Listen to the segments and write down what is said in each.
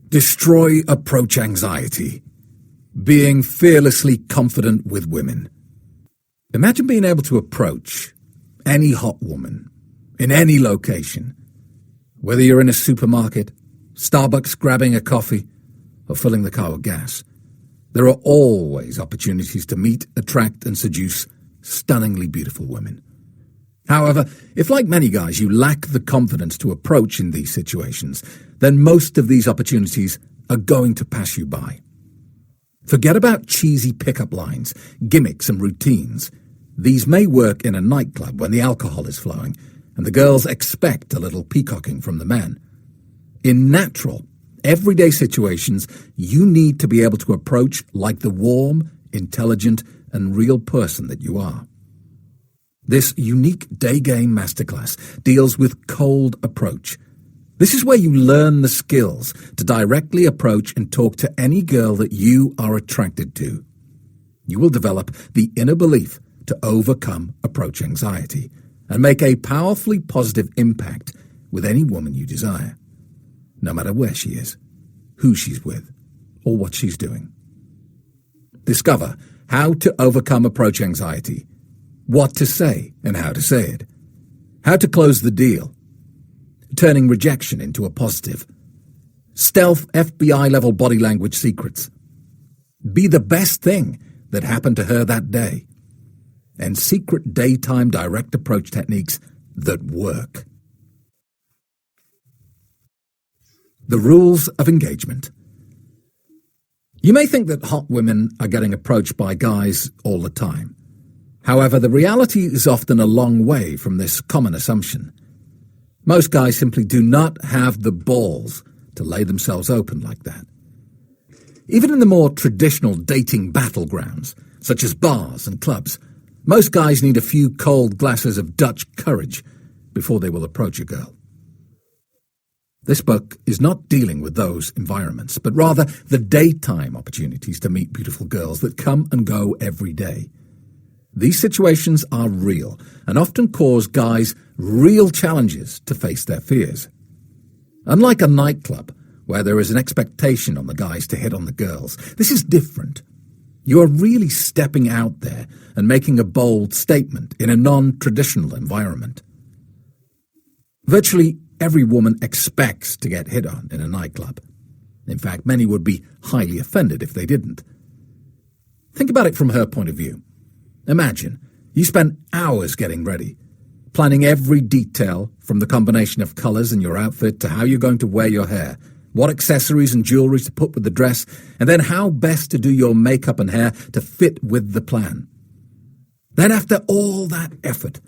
Destroy approach anxiety. Being fearlessly confident with women. Imagine being able to approach any hot woman in any location, whether you're in a supermarket, Starbucks grabbing a coffee, or filling the car with gas. There are always opportunities to meet, attract, and seduce stunningly beautiful women. However, if like many guys you lack the confidence to approach in these situations, then most of these opportunities are going to pass you by. Forget about cheesy pickup lines, gimmicks, and routines. These may work in a nightclub when the alcohol is flowing, and the girls expect a little peacocking from the men. In natural, everyday situations, you need to be able to approach like the warm, intelligent, and real person that you are. This unique day game masterclass deals with cold approach. This is where you learn the skills to directly approach and talk to any girl that you are attracted to. You will develop the inner belief to overcome approach anxiety and make a powerfully positive impact with any woman you desire, no matter where she is, who she's with, or what she's doing. Discover how to overcome approach anxiety, what to say and how to say it, how to close the deal, turning rejection into a positive, stealth FBI-level body language secrets, be the best thing that happened to her that day, and secret daytime direct approach techniques that work. The rules of engagement. You may think that hot women are getting approached by guys all the time. However, the reality is often a long way from this common assumption. Most guys simply do not have the balls to lay themselves open like that. Even in the more traditional dating battlegrounds, such as bars and clubs, most guys need a few cold glasses of Dutch courage before they will approach a girl. This book is not dealing with those environments, but rather the daytime opportunities to meet beautiful girls that come and go every day. These situations are real and often cause guys real challenges to face their fears. Unlike a nightclub, where there is an expectation on the guys to hit on the girls, this is different. You are really stepping out there and making a bold statement in a non-traditional environment. Virtually every woman expects to get hit on in a nightclub. In fact, many would be highly offended if they didn't. Think about it from her point of view. Imagine, you spent hours getting ready, planning every detail from the combination of colours in your outfit to how you're going to wear your hair, what accessories and jewellery to put with the dress, and then how best to do your makeup and hair to fit with the plan. Then after all that effort,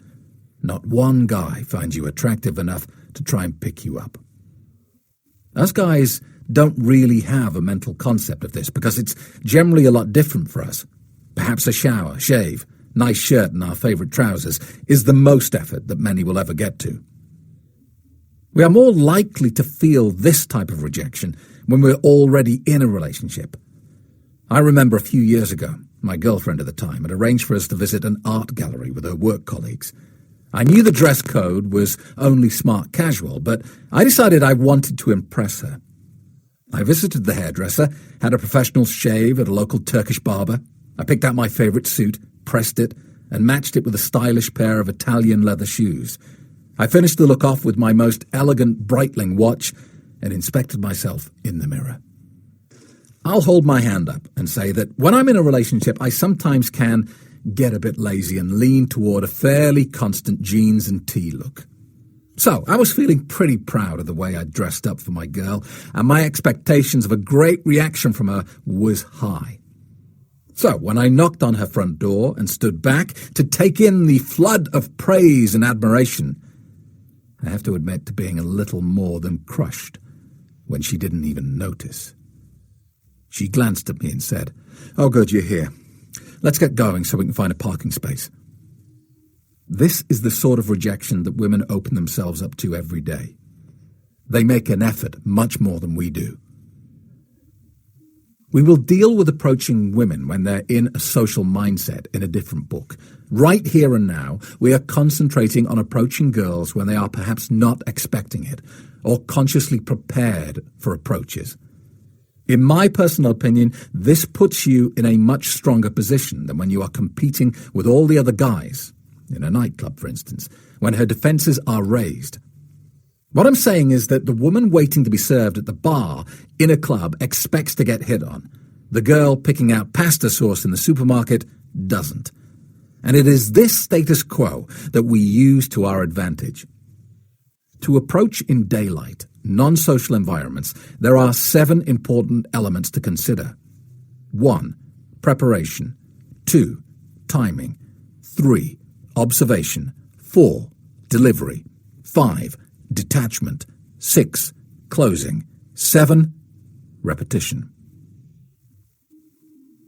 not one guy finds you attractive enough to try and pick you up. Us guys don't really have a mental concept of this because it's generally a lot different for us. Perhaps a shower, shave, nice shirt and our favourite trousers is the most effort that many will ever get to. We are more likely to feel this type of rejection when we're already in a relationship. I remember a few years ago, my girlfriend at the time had arranged for us to visit an art gallery with her work colleagues. I knew the dress code was only smart casual, but I decided I wanted to impress her. I visited the hairdresser, had a professional shave at a local Turkish barber. I picked out my favourite suit, pressed it, and matched it with a stylish pair of Italian leather shoes. I finished the look off with my most elegant Breitling watch and inspected myself in the mirror. I'll hold my hand up and say that when I'm in a relationship, I sometimes can get a bit lazy and lean toward a fairly constant jeans and tee look. So I was feeling pretty proud of the way I dressed up for my girl, and my expectations of a great reaction from her was high. So when I knocked on her front door and stood back to take in the flood of praise and admiration, I have to admit to being a little more than crushed when she didn't even notice. She glanced at me and said, "Oh, good, you're here. Let's get going so we can find a parking space." This is the sort of rejection that women open themselves up to every day. They make an effort much more than we do. We will deal with approaching women when they're in a social mindset in a different book. Right here and now, we are concentrating on approaching girls when they are perhaps not expecting it or consciously prepared for approaches. In my personal opinion, this puts you in a much stronger position than when you are competing with all the other guys, in a nightclub, for instance, when her defenses are raised. What I'm saying is that the woman waiting to be served at the bar in a club expects to get hit on. The girl picking out pasta sauce in the supermarket doesn't. And it is this status quo that we use to our advantage. To approach in daylight, non-social environments, there are 7 important elements to consider. 1. Preparation. 2. Timing. 3. Observation. 4. Delivery. 5. Detachment. 6. Closing. 7. Repetition.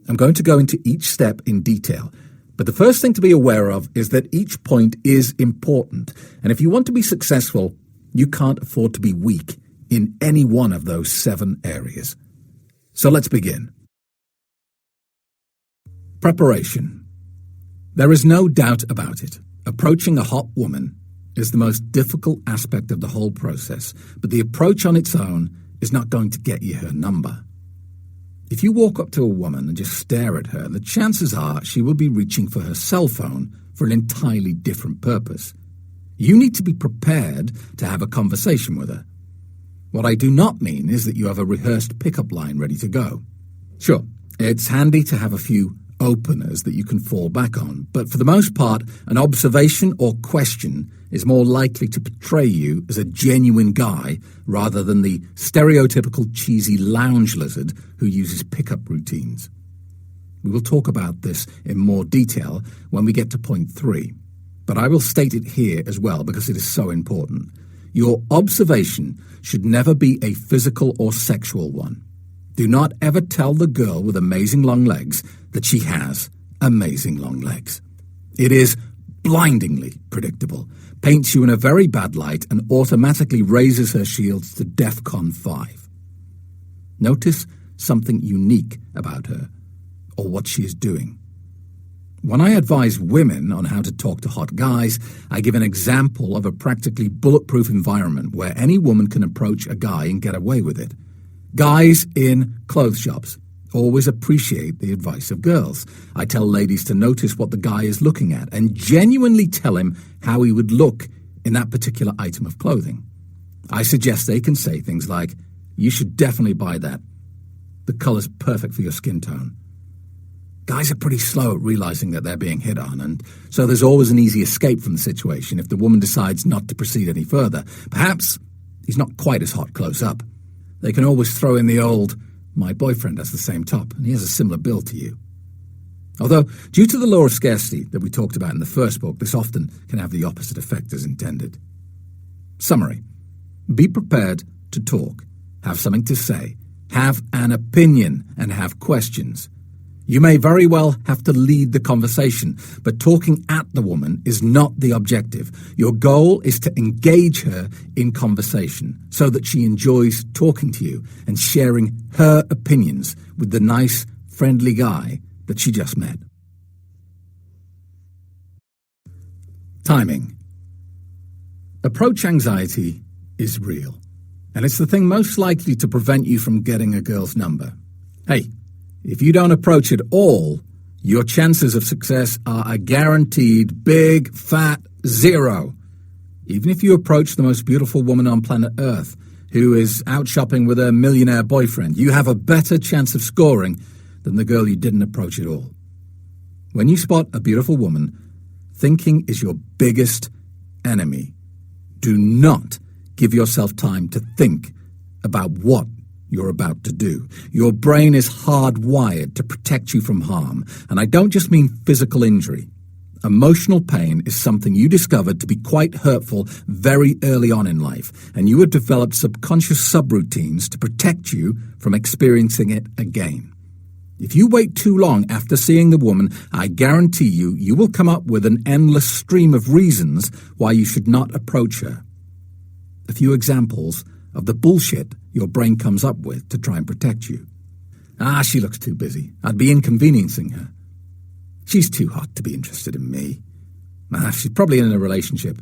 I'm going to go into each step in detail, but the first thing to be aware of is that each point is important, and if you want to be successful, you can't afford to be weak in any one of those 7 areas. So let's begin. Preparation. There is no doubt about it. Approaching a hot woman is the most difficult aspect of the whole process, but the approach on its own is not going to get you her number. If you walk up to a woman and just stare at her, the chances are she will be reaching for her cell phone for an entirely different purpose. You need to be prepared to have a conversation with her. What I do not mean is that you have a rehearsed pickup line ready to go. Sure, it's handy to have a few openers that you can fall back on, but for the most part, an observation or question is more likely to portray you as a genuine guy rather than the stereotypical cheesy lounge lizard who uses pickup routines. We will talk about this in more detail when we get to point 3, but I will state it here as well because it is so important. Your observation should never be a physical or sexual one. Do not ever tell the girl with amazing long legs that she has amazing long legs. It is blindingly predictable, paints you in a very bad light, and automatically raises her shields to DEFCON 5. Notice something unique about her, or what she is doing. When I advise women on how to talk to hot guys, I give an example of a practically bulletproof environment where any woman can approach a guy and get away with it. Guys in clothes shops always appreciate the advice of girls. I tell ladies to notice what the guy is looking at and genuinely tell him how he would look in that particular item of clothing. I suggest they can say things like, "You should definitely buy that. The color's perfect for your skin tone." Guys are pretty slow at realizing that they're being hit on, and so there's always an easy escape from the situation if the woman decides not to proceed any further. Perhaps he's not quite as hot close up. They can always throw in the old, "My boyfriend has the same top, and he has a similar build to you." Although, due to the law of scarcity that we talked about in the first book, this often can have the opposite effect as intended. Summary. Be prepared to talk, have something to say, have an opinion, and have questions. You may very well have to lead the conversation, but talking at the woman is not the objective. Your goal is to engage her in conversation so that she enjoys talking to you and sharing her opinions with the nice, friendly guy that she just met. Timing. Approach anxiety is real, and it's the thing most likely to prevent you from getting a girl's number. Hey, if you don't approach at all, your chances of success are a guaranteed big, fat 0. Even if you approach the most beautiful woman on planet Earth, who is out shopping with her millionaire boyfriend, you have a better chance of scoring than the girl you didn't approach at all. When you spot a beautiful woman, thinking is your biggest enemy. Do not give yourself time to think about what you're about to do. Your brain is hardwired to protect you from harm, and I don't just mean physical injury. Emotional pain is something you discovered to be quite hurtful very early on in life, and you have developed subconscious subroutines to protect you from experiencing it again. If you wait too long after seeing the woman, I guarantee you will come up with an endless stream of reasons why you should not approach her. A few examples of the bullshit your brain comes up with to try and protect you. She looks too busy. I'd be inconveniencing her. She's too hot to be interested in me. She's probably in a relationship.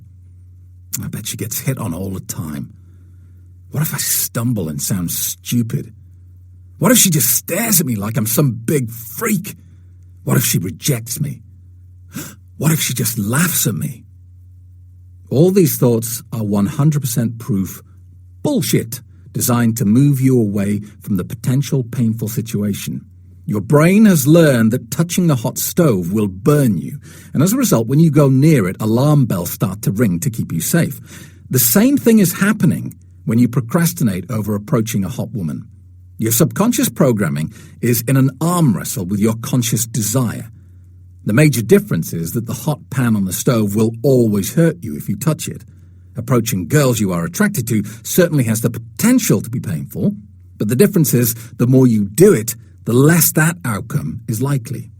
I bet she gets hit on all the time. What if I stumble and sound stupid? What if she just stares at me like I'm some big freak? What if she rejects me? What if she just laughs at me? All these thoughts are 100% proof bullshit, designed to move you away from the potential painful situation. Your brain has learned that touching a hot stove will burn you, and as a result, when you go near it, alarm bells start to ring to keep you safe. The same thing is happening when you procrastinate over approaching a hot woman. Your subconscious programming is in an arm wrestle with your conscious desire. The major difference is that the hot pan on the stove will always hurt you if you touch it. Approaching girls you are attracted to certainly has the potential to be painful, but the difference is the more you do it, the less that outcome is likely.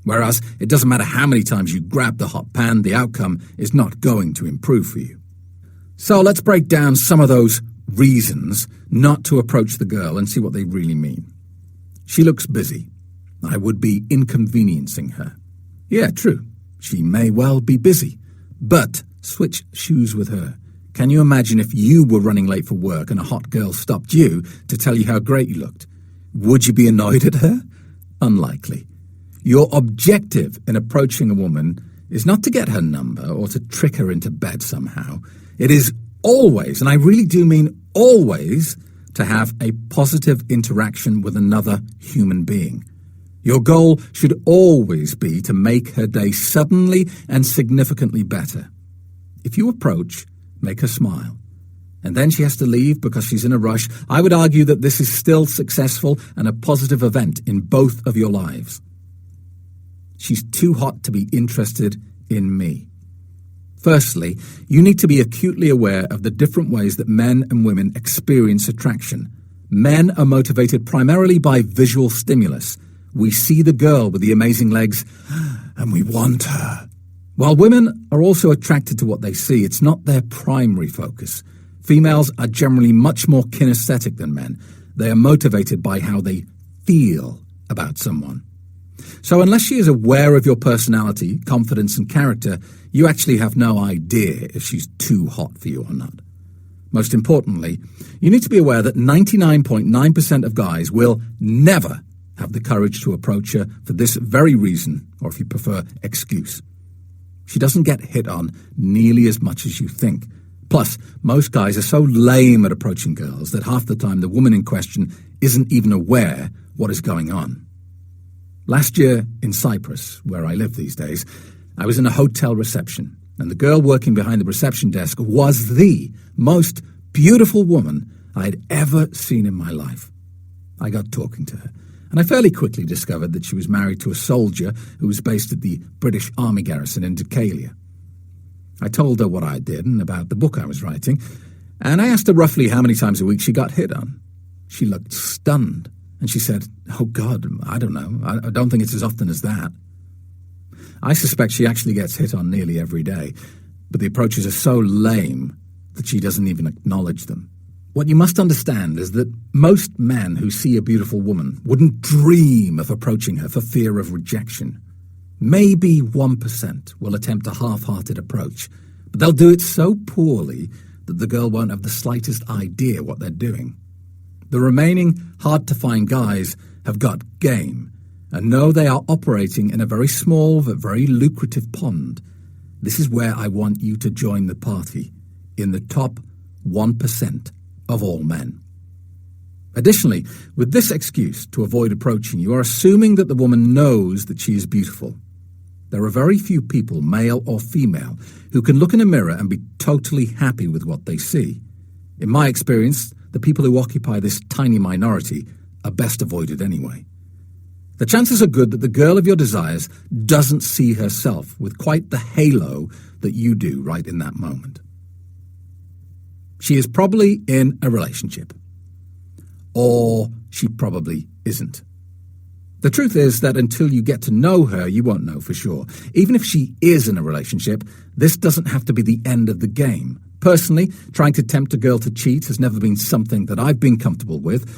Whereas it doesn't matter how many times you grab the hot pan, the outcome is not going to improve for you. So let's break down some of those reasons not to approach the girl and see what they really mean. She looks busy. I would be inconveniencing her. Yeah, true. She may well be busy. But switch shoes with her. Can you imagine if you were running late for work and a hot girl stopped you to tell you how great you looked? Would you be annoyed at her? Unlikely. Your objective in approaching a woman is not to get her number or to trick her into bed somehow. It is always, and I really do mean always, to have a positive interaction with another human being. Your goal should always be to make her day suddenly and significantly better. If you approach, make her smile, and then she has to leave because she's in a rush, I would argue that this is still successful and a positive event in both of your lives. She's too hot to be interested in me. Firstly, you need to be acutely aware of the different ways that men and women experience attraction. Men are motivated primarily by visual stimulus. We see the girl with the amazing legs, and we want her. While women are also attracted to what they see, it's not their primary focus. Females are generally much more kinesthetic than men. They are motivated by how they feel about someone. So unless she is aware of your personality, confidence, and character, you actually have no idea if she's too hot for you or not. Most importantly, you need to be aware that 99.9% of guys will never have the courage to approach her for this very reason, or if you prefer, excuse. She doesn't get hit on nearly as much as you think. Plus, most guys are so lame at approaching girls that half the time the woman in question isn't even aware what is going on. Last year in Cyprus, where I live these days, I was in a hotel reception, and the girl working behind the reception desk was the most beautiful woman I had ever seen in my life. I got talking to her, and I fairly quickly discovered that she was married to a soldier who was based at the British Army garrison in Decalia. I told her what I did and about the book I was writing, and I asked her roughly how many times a week she got hit on. She looked stunned, and she said, "Oh God, I don't know. I don't think it's as often as that." I suspect she actually gets hit on nearly every day, but the approaches are so lame that she doesn't even acknowledge them. What you must understand is that most men who see a beautiful woman wouldn't dream of approaching her for fear of rejection. Maybe 1% will attempt a half-hearted approach, but they'll do it so poorly that the girl won't have the slightest idea what they're doing. The remaining hard-to-find guys have got game and know they are operating in a very small but very lucrative pond. This is where I want you to join the party, in the top 1% of all men. Additionally, with this excuse to avoid approaching, you are assuming that the woman knows that she is beautiful. There are very few people, male or female, who can look in a mirror and be totally happy with what they see. In my experience, the people who occupy this tiny minority are best avoided anyway. The chances are good that the girl of your desires doesn't see herself with quite the halo that you do right in that moment. She is probably in a relationship. Or she probably isn't. The truth is that until you get to know her, you won't know for sure. Even if she is in a relationship, this doesn't have to be the end of the game. Personally, trying to tempt a girl to cheat has never been something that I've been comfortable with.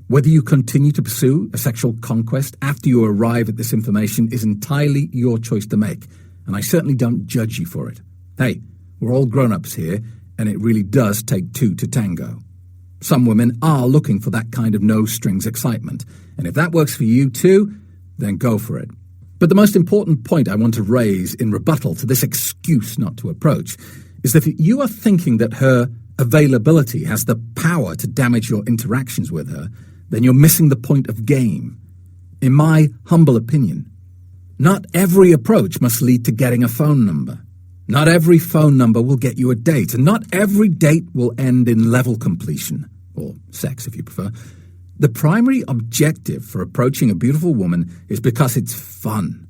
Whether you continue to pursue a sexual conquest after you arrive at this information is entirely your choice to make, and I certainly don't judge you for it. Hey, we're all grown-ups here, and it really does take two to tango. Some women are looking for that kind of no-strings excitement, and if that works for you too, then go for it. But the most important point I want to raise in rebuttal to this excuse not to approach is that if you are thinking that her availability has the power to damage your interactions with her, then you're missing the point of game. In my humble opinion, not every approach must lead to getting a phone number. Not every phone number will get you a date, and not every date will end in level completion, or sex if you prefer. The primary objective for approaching a beautiful woman is because it's fun,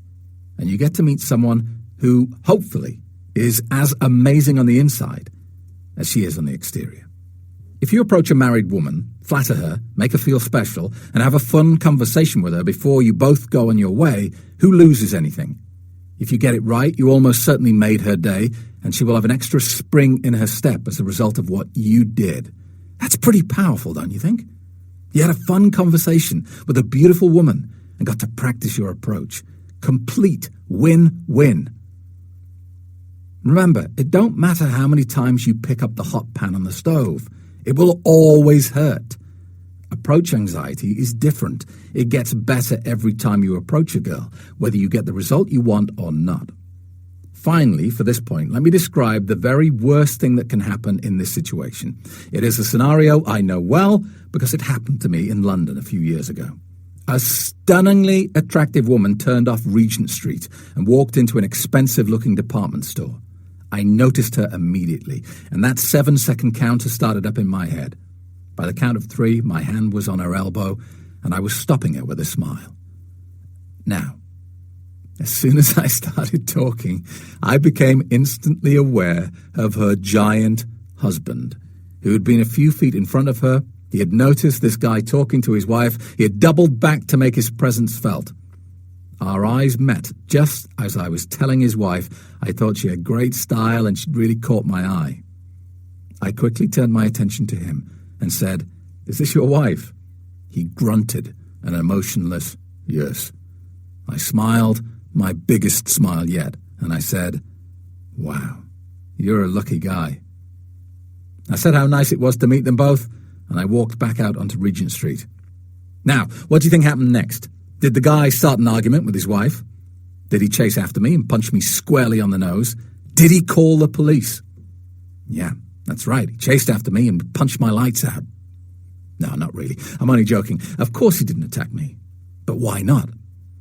and you get to meet someone who, hopefully, is as amazing on the inside as she is on the exterior. If you approach a married woman, flatter her, make her feel special, and have a fun conversation with her before you both go on your way, who loses anything? If you get it right, you almost certainly made her day, and she will have an extra spring in her step as a result of what you did. That's pretty powerful, don't you think? You had a fun conversation with a beautiful woman and got to practice your approach. Complete win-win. Remember, it don't matter how many times you pick up the hot pan on the stove. It will always hurt. Approach anxiety is different. It gets better every time you approach a girl, whether you get the result you want or not. Finally, for this point, let me describe the very worst thing that can happen in this situation. It is a scenario I know well because it happened to me in London a few years ago. A stunningly attractive woman turned off Regent Street and walked into an expensive-looking department store. I noticed her immediately, and that 7-second counter started up in my head. By the count of 3, my hand was on her elbow, and I was stopping her with a smile. Now, as soon as I started talking, I became instantly aware of her giant husband, who had been a few feet in front of her. He had noticed this guy talking to his wife. He had doubled back to make his presence felt. Our eyes met just as I was telling his wife I thought she had great style and she'd really caught my eye. I quickly turned my attention to him and said, "Is this your wife?" He grunted an emotionless yes. I smiled, my biggest smile yet, and I said, "Wow, you're a lucky guy." I said how nice it was to meet them both, and I walked back out onto Regent Street. Now, what do you think happened next? Did the guy start an argument with his wife? Did he chase after me and punch me squarely on the nose? Did he call the police? Yeah, that's right. He chased after me and punched my lights out. No, not really. I'm only joking. Of course he didn't attack me. But why not?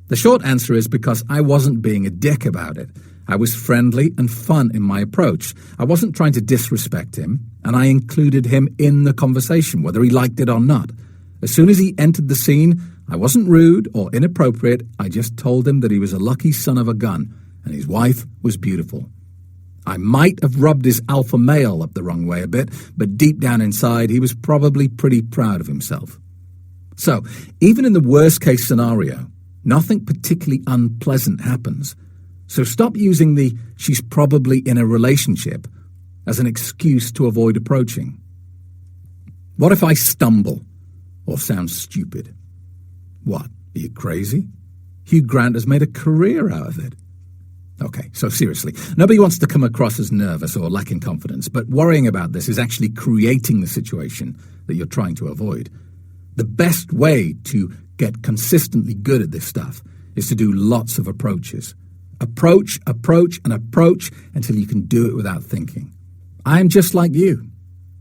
The short answer is because I wasn't being a dick about it. I was friendly and fun in my approach. I wasn't trying to disrespect him, and I included him in the conversation, whether he liked it or not. As soon as he entered the scene, I wasn't rude or inappropriate. I just told him that he was a lucky son of a gun, and his wife was beautiful. I might have rubbed his alpha male up the wrong way a bit, but deep down inside, he was probably pretty proud of himself. So, even in the worst-case scenario, nothing particularly unpleasant happens. So stop using the "she's probably in a relationship" as an excuse to avoid approaching. What if I stumble or sound stupid? What, are you crazy? Hugh Grant has made a career out of it. Okay, so seriously, nobody wants to come across as nervous or lacking confidence, but worrying about this is actually creating the situation that you're trying to avoid. The best way to get consistently good at this stuff is to do lots of approaches. Approach, approach, and approach until you can do it without thinking. I'm just like you.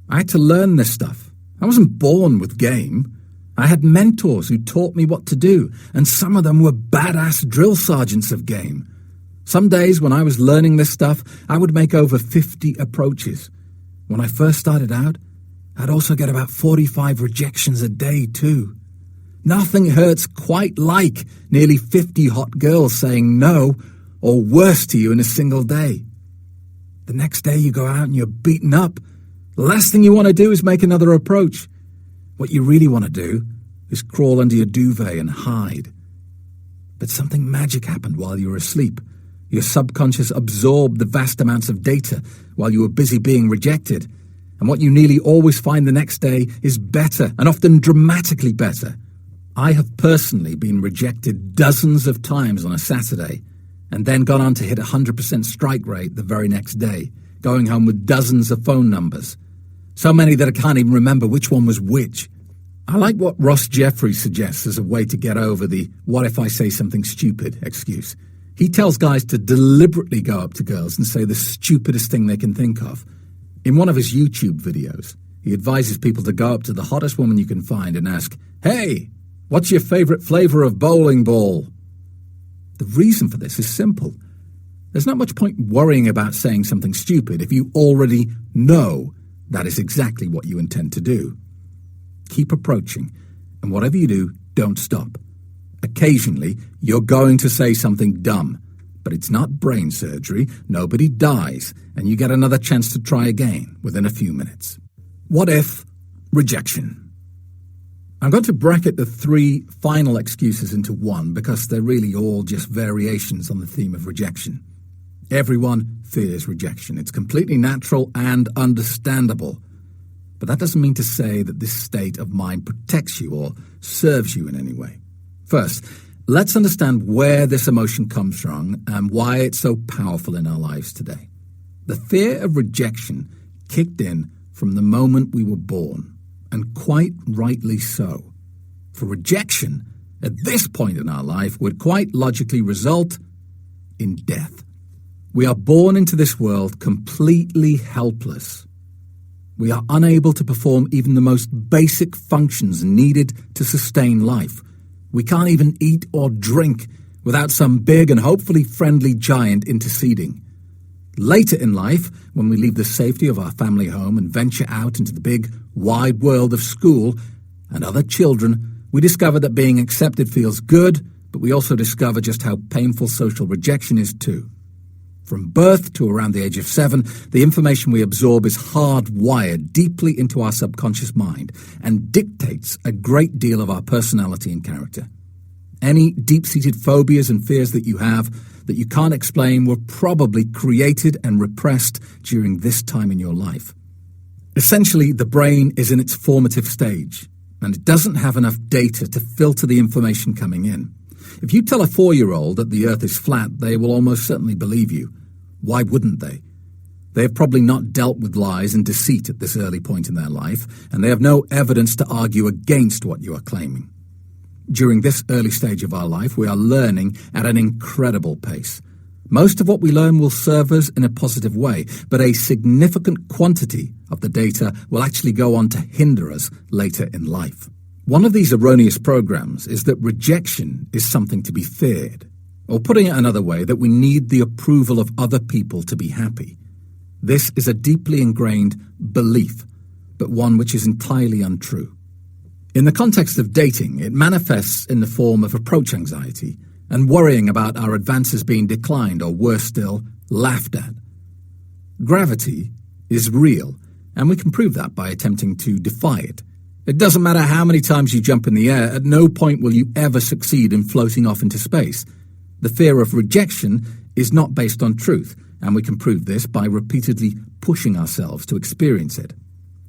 I had to learn this stuff. I wasn't born with game. I had mentors who taught me what to do, and some of them were badass drill sergeants of game. Some days when I was learning this stuff, I would make over 50 approaches. When I first started out, I'd also get about 45 rejections a day too. Nothing hurts quite like nearly 50 hot girls saying no or worse to you in a single day. The next day you go out and you're beaten up. The last thing you want to do is make another approach. What you really want to do is crawl under your duvet and hide. But something magic happened while you were asleep. Your subconscious absorbed the vast amounts of data while you were busy being rejected. And what you nearly always find the next day is better, and often dramatically better. I have personally been rejected dozens of times on a Saturday, and then gone on to hit 100% strike rate the very next day, going home with dozens of phone numbers. So many that I can't even remember which one was which. I like what Ross Jeffries suggests as a way to get over the "what if I say something stupid" excuse. He tells guys to deliberately go up to girls and say the stupidest thing they can think of. In one of his YouTube videos, he advises people to go up to the hottest woman you can find and ask, "Hey, what's your favorite flavor of bowling ball?" The reason for this is simple. There's not much point worrying about saying something stupid if you already know that is exactly what you intend to do. Keep approaching, and whatever you do, don't stop. Occasionally, you're going to say something dumb, but it's not brain surgery, nobody dies, and you get another chance to try again within a few minutes. What if rejection? I'm going to bracket the three final excuses into one because they're really all just variations on the theme of rejection. Everyone fears rejection. It's completely natural and understandable. But that doesn't mean to say that this state of mind protects you or serves you in any way. First, let's understand where this emotion comes from and why it's so powerful in our lives today. The fear of rejection kicked in from the moment we were born, and quite rightly so. For rejection, at this point in our life, would quite logically result in death. We are born into this world completely helpless. We are unable to perform even the most basic functions needed to sustain life. We can't even eat or drink without some big and hopefully friendly giant interceding. Later in life, when we leave the safety of our family home and venture out into the big, wide world of school and other children, we discover that being accepted feels good, but we also discover just how painful social rejection is too. From birth to around the age of 7, the information we absorb is hardwired deeply into our subconscious mind and dictates a great deal of our personality and character. Any deep-seated phobias and fears that you have that you can't explain were probably created and repressed during this time in your life. Essentially, the brain is in its formative stage, and it doesn't have enough data to filter the information coming in. If you tell a 4-year-old that the earth is flat, they will almost certainly believe you. Why wouldn't they? They have probably not dealt with lies and deceit at this early point in their life, and they have no evidence to argue against what you are claiming. During this early stage of our life, we are learning at an incredible pace. Most of what we learn will serve us in a positive way, but a significant quantity of the data will actually go on to hinder us later in life. One of these erroneous programs is that rejection is something to be feared, or putting it another way, that we need the approval of other people to be happy. This is a deeply ingrained belief, but one which is entirely untrue. In the context of dating, it manifests in the form of approach anxiety and worrying about our advances being declined or, worse still, laughed at. Gravity is real, and we can prove that by attempting to defy it. It doesn't matter how many times you jump in the air, at no point will you ever succeed in floating off into space. The fear of rejection is not based on truth, and we can prove this by repeatedly pushing ourselves to experience it.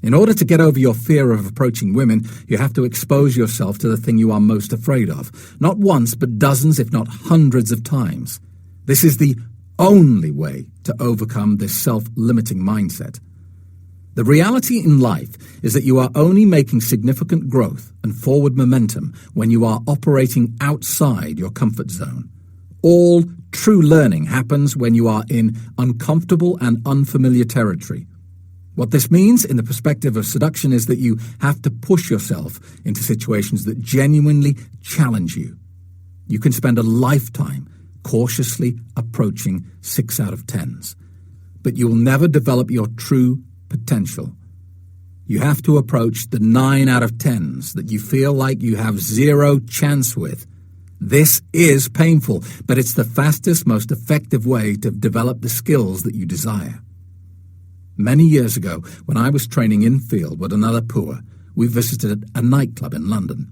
In order to get over your fear of approaching women, you have to expose yourself to the thing you are most afraid of, not once, but dozens, if not hundreds of times. This is the only way to overcome this self-limiting mindset. The reality in life is that you are only making significant growth and forward momentum when you are operating outside your comfort zone. All true learning happens when you are in uncomfortable and unfamiliar territory. What this means in the perspective of seduction is that you have to push yourself into situations that genuinely challenge you. You can spend a lifetime cautiously approaching 6 out of 10s, but you will never develop your true potential. You have to approach the 9 out of 10s that you feel like you have zero chance with. This is painful, but it's the fastest, most effective way to develop the skills that you desire. Many years ago, when I was training in field with another poor, we visited a nightclub in London.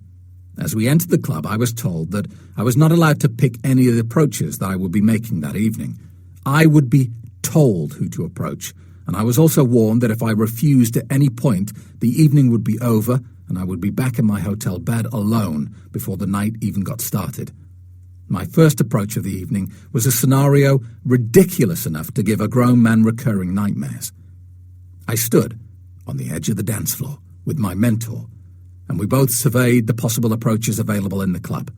As we entered the club, I was told that I was not allowed to pick any of the approaches that I would be making that evening. I would be told who to approach, and I was also warned that if I refused at any point, the evening would be over and I would be back in my hotel bed alone before the night even got started. My first approach of the evening was a scenario ridiculous enough to give a grown man recurring nightmares. I stood, on the edge of the dance floor with my mentor, and we both surveyed the possible approaches available in the club.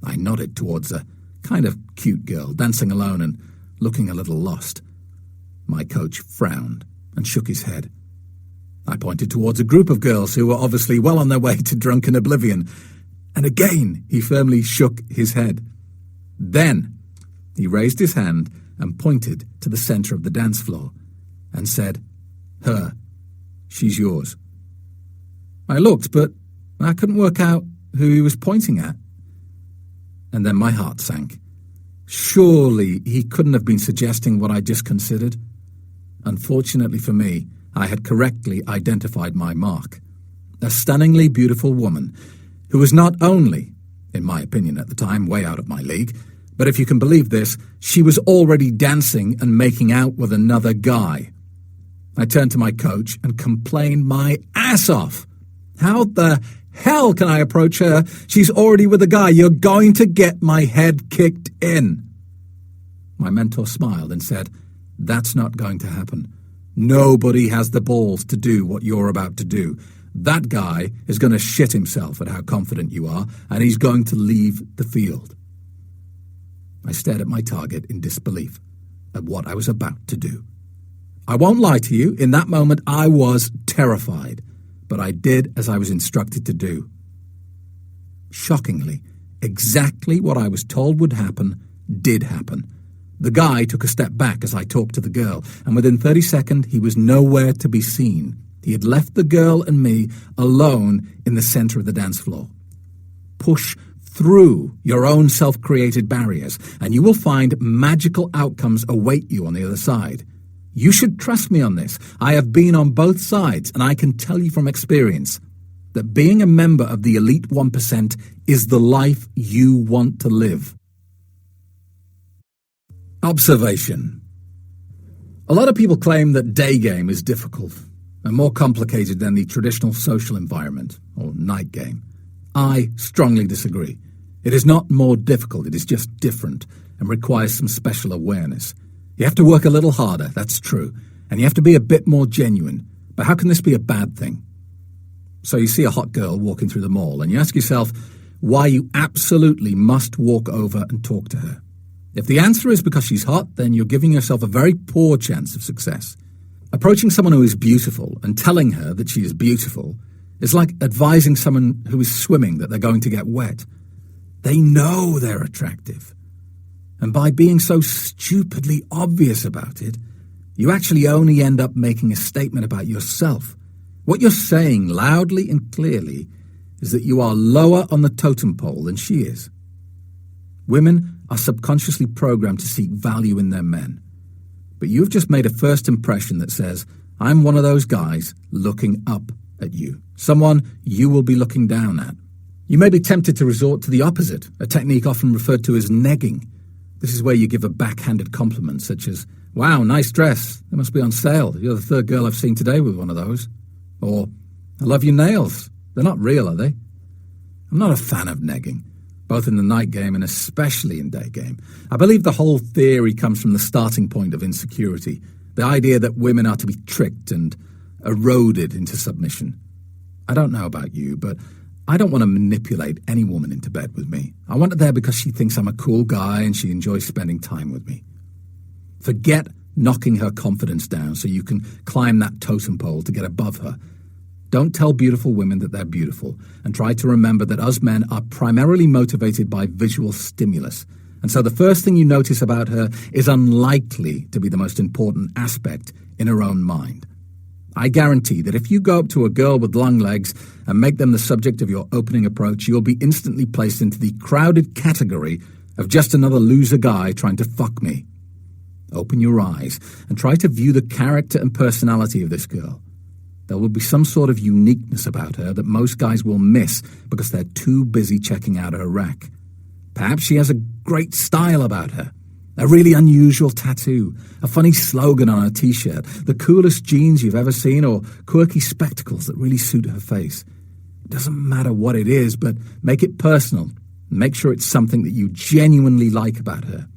I nodded towards a kind of cute girl dancing alone and looking a little lost. My coach frowned and shook his head. I pointed towards a group of girls who were obviously well on their way to drunken oblivion, and again he firmly shook his head. Then he raised his hand and pointed to the centre of the dance floor and said, "Her. She's yours." I looked, but I couldn't work out who he was pointing at. And then my heart sank. Surely he couldn't have been suggesting what I just considered. Unfortunately for me, I had correctly identified my mark. A stunningly beautiful woman who was not only, in my opinion at the time, way out of my league, but if you can believe this, she was already dancing and making out with another guy. I turned to my coach and complained my ass off. "How the hell can I approach her? She's already with a guy. You're going to get my head kicked in." My mentor smiled and said, "That's not going to happen. Nobody has the balls to do what you're about to do. That guy is going to shit himself at how confident you are, and he's going to leave the field." I stared at my target in disbelief at what I was about to do. I won't lie to you, in that moment I was terrified, but I did as I was instructed to do. Shockingly, exactly what I was told would happen did happen. The guy took a step back as I talked to the girl, and within 30 seconds he was nowhere to be seen. He had left the girl and me alone in the centre of the dance floor. Push through your own self-created barriers, and you will find magical outcomes await you on the other side. You should trust me on this. I have been on both sides, and I can tell you from experience that being a member of the elite 1% is the life you want to live. Observation. A lot of people claim that day game is difficult and more complicated than the traditional social environment, or night game. I strongly disagree. It is not more difficult, it is just different and requires some special awareness. You have to work a little harder, that's true, and you have to be a bit more genuine. But how can this be a bad thing? So you see a hot girl walking through the mall, and you ask yourself why you absolutely must walk over and talk to her. If the answer is because she's hot, then you're giving yourself a very poor chance of success. Approaching someone who is beautiful and telling her that she is beautiful is like advising someone who is swimming that they're going to get wet. They know they're attractive. And by being so stupidly obvious about it, you actually only end up making a statement about yourself. What you're saying loudly and clearly is that you are lower on the totem pole than she is. Women are subconsciously programmed to seek value in their men. But you've just made a first impression that says, I'm one of those guys looking up at you, someone you will be looking down at. You may be tempted to resort to the opposite, a technique often referred to as negging. This is where you give a backhanded compliment, such as, wow, nice dress, they must be on sale. You're the third girl I've seen today with one of those. Or, I love your nails. They're not real, are they? I'm not a fan of negging, both in the night game and especially in day game. I believe the whole theory comes from the starting point of insecurity, the idea that women are to be tricked and eroded into submission. I don't know about you, but I don't want to manipulate any woman into bed with me. I want her there because she thinks I'm a cool guy and she enjoys spending time with me. Forget knocking her confidence down so you can climb that totem pole to get above her. Don't tell beautiful women that they're beautiful, and try to remember that us men are primarily motivated by visual stimulus. And so the first thing you notice about her is unlikely to be the most important aspect in her own mind. I guarantee that if you go up to a girl with long legs and make them the subject of your opening approach, you'll be instantly placed into the crowded category of just another loser guy trying to fuck me. Open your eyes and try to view the character and personality of this girl. There will be some sort of uniqueness about her that most guys will miss because they're too busy checking out her rack. Perhaps she has a great style about her. A really unusual tattoo, a funny slogan on her t-shirt, the coolest jeans you've ever seen, or quirky spectacles that really suit her face. It doesn't matter what it is, but make it personal and make sure it's something that you genuinely like about her.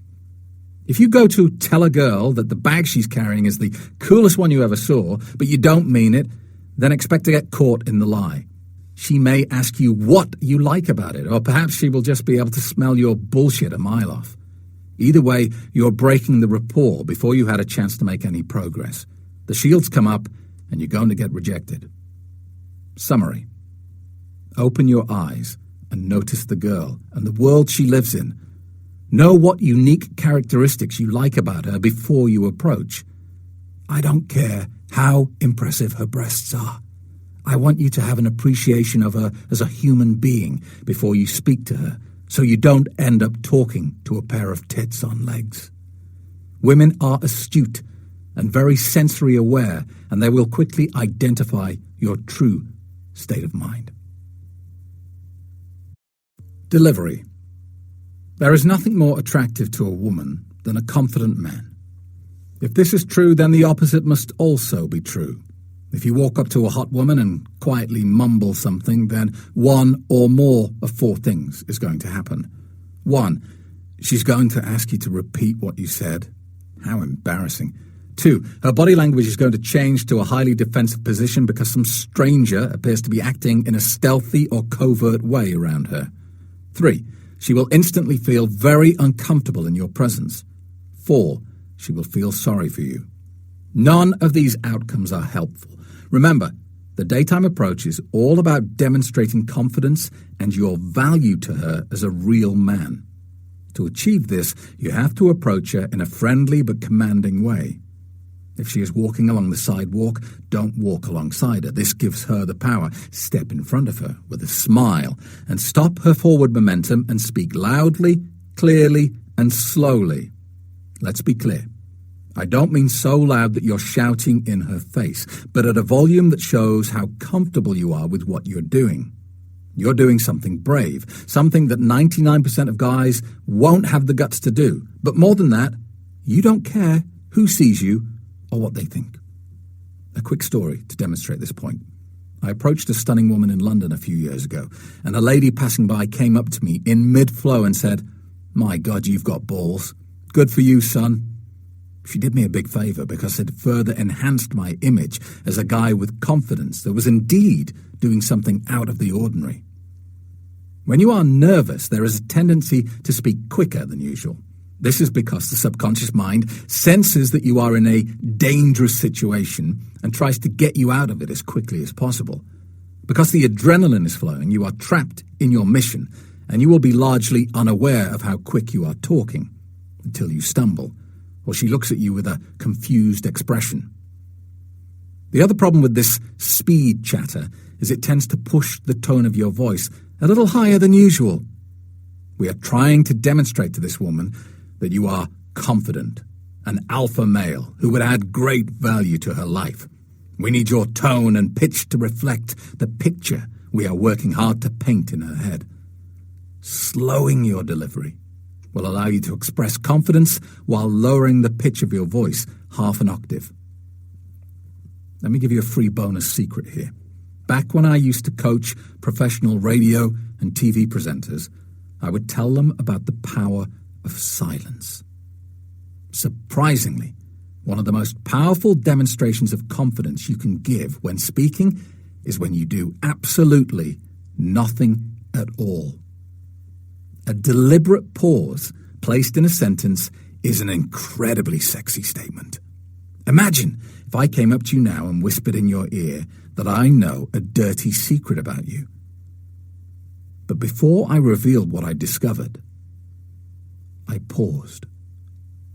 If you go to tell a girl that the bag she's carrying is the coolest one you ever saw, but you don't mean it, then expect to get caught in the lie. She may ask you what you like about it, or perhaps she will just be able to smell your bullshit a mile off. Either way, you're breaking the rapport before you had a chance to make any progress. The shields come up, and you're going to get rejected. Summary. Open your eyes and notice the girl and the world she lives in. Know what unique characteristics you like about her before you approach. I don't care how impressive her breasts are. I want you to have an appreciation of her as a human being before you speak to her, so you don't end up talking to a pair of tits on legs. Women are astute and very sensory aware, and they will quickly identify your true state of mind. Delivery. There is nothing more attractive to a woman than a confident man. If this is true, then the opposite must also be true. If you walk up to a hot woman and quietly mumble something, then one or more of four things is going to happen. 1, she's going to ask you to repeat what you said. How embarrassing. 2, her body language is going to change to a highly defensive position because some stranger appears to be acting in a stealthy or covert way around her. 3, she will instantly feel very uncomfortable in your presence. 4, she will feel sorry for you. None of these outcomes are helpful. Remember, the daytime approach is all about demonstrating confidence and your value to her as a real man. To achieve this, you have to approach her in a friendly but commanding way. If she is walking along the sidewalk, don't walk alongside her. This gives her the power. Step in front of her with a smile and stop her forward momentum and speak loudly, clearly, and slowly. Let's be clear. I don't mean so loud that you're shouting in her face, but at a volume that shows how comfortable you are with what you're doing. You're doing something brave, something that 99% of guys won't have the guts to do. But more than that, you don't care who sees you or what they think. A quick story to demonstrate this point. I approached a stunning woman in London a few years ago, and a lady passing by came up to me in mid-flow and said, "My God, you've got balls. Good for you, son." She did me a big favour because it further enhanced my image as a guy with confidence that was indeed doing something out of the ordinary. When you are nervous, there is a tendency to speak quicker than usual. This is because the subconscious mind senses that you are in a dangerous situation and tries to get you out of it as quickly as possible. Because the adrenaline is flowing, you are trapped in your mission, and you will be largely unaware of how quick you are talking until you stumble, or she looks at you with a confused expression. The other problem with this speed chatter is it tends to push the tone of your voice a little higher than usual. We are trying to demonstrate to this woman that you are confident, an alpha male who would add great value to her life. We need your tone and pitch to reflect the picture we are working hard to paint in her head. Slowing your delivery will allow you to express confidence while lowering the pitch of your voice half an octave. Let me give you a free bonus secret here. Back when I used to coach professional radio and TV presenters, I would tell them about the power of silence. Surprisingly, one of the most powerful demonstrations of confidence you can give when speaking is when you do absolutely nothing at all. A deliberate pause placed in a sentence is an incredibly sexy statement. Imagine if I came up to you now and whispered in your ear that I know a dirty secret about you. But before I revealed what I discovered, I paused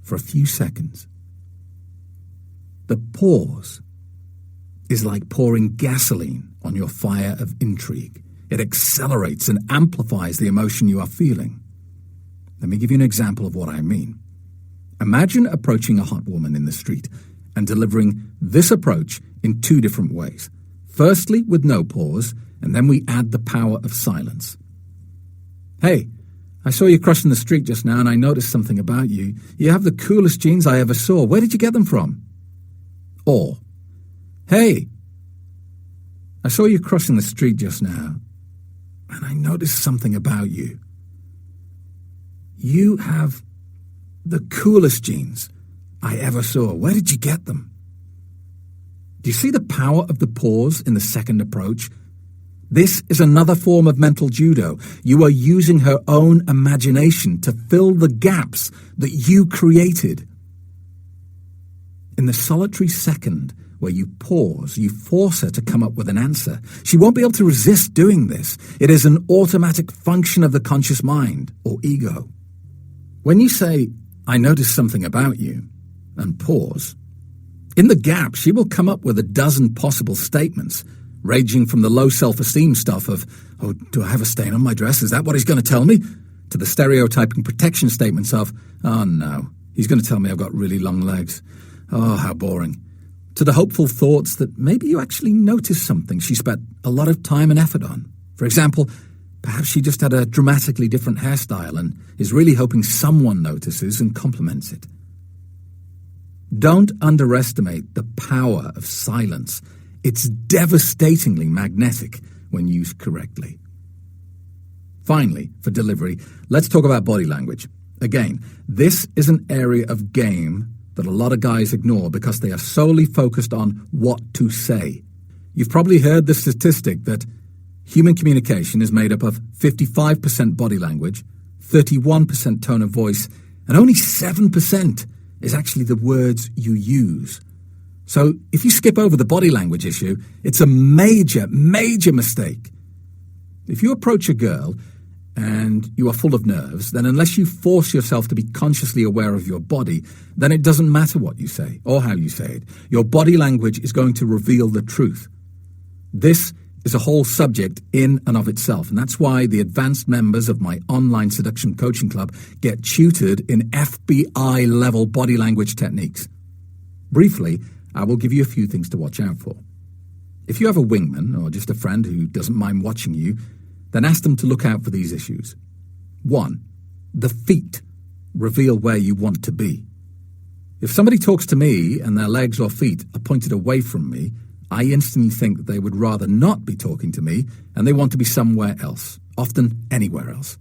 for a few seconds. The pause is like pouring gasoline on your fire of intrigue. It accelerates and amplifies the emotion you are feeling. Let me give you an example of what I mean. Imagine approaching a hot woman in the street and delivering this approach in two different ways. Firstly, with no pause, and then we add the power of silence. "Hey, I saw you crossing the street just now and I noticed something about you. You have the coolest jeans I ever saw. Where did you get them from?" Or, "Hey, I saw you crossing the street just now and I noticed something about you. You have the coolest jeans I ever saw. Where did you get them?" Do you see the power of the pause in the second approach? This is another form of mental judo. You are using her own imagination to fill the gaps that you created. In the solitary second where you pause, you force her to come up with an answer. She won't be able to resist doing this. It is an automatic function of the conscious mind, or ego. When you say, "I noticed something about you," and pause, in the gap she will come up with a dozen possible statements, ranging from the low self-esteem stuff of, "Oh, do I have a stain on my dress? Is that what he's going to tell me?" to the stereotyping protection statements of, "Oh no, he's going to tell me I've got really long legs. Oh, how boring." To the hopeful thoughts that maybe you actually noticed something she spent a lot of time and effort on. For example, perhaps she just had a dramatically different hairstyle and is really hoping someone notices and compliments it. Don't underestimate the power of silence. It's devastatingly magnetic when used correctly. Finally, for delivery, let's talk about body language. Again, this is an area of game that a lot of guys ignore because they are solely focused on what to say. You've probably heard the statistic that human communication is made up of 55% body language, 31% tone of voice, and only 7% is actually the words you use. So if you skip over the body language issue, it's a major, major mistake. If you approach a girl and you are full of nerves, then unless you force yourself to be consciously aware of your body, then it doesn't matter what you say or how you say it. Your body language is going to reveal the truth. This is a whole subject in and of itself, and that's why the advanced members of my online seduction coaching club get tutored in FBI-level body language techniques. Briefly, I will give you a few things to watch out for. If you have a wingman or just a friend who doesn't mind watching you, then ask them to look out for these issues. 1. The feet reveal where you want to be. If somebody talks to me and their legs or feet are pointed away from me, I instantly think that they would rather not be talking to me and they want to be somewhere else, often anywhere else.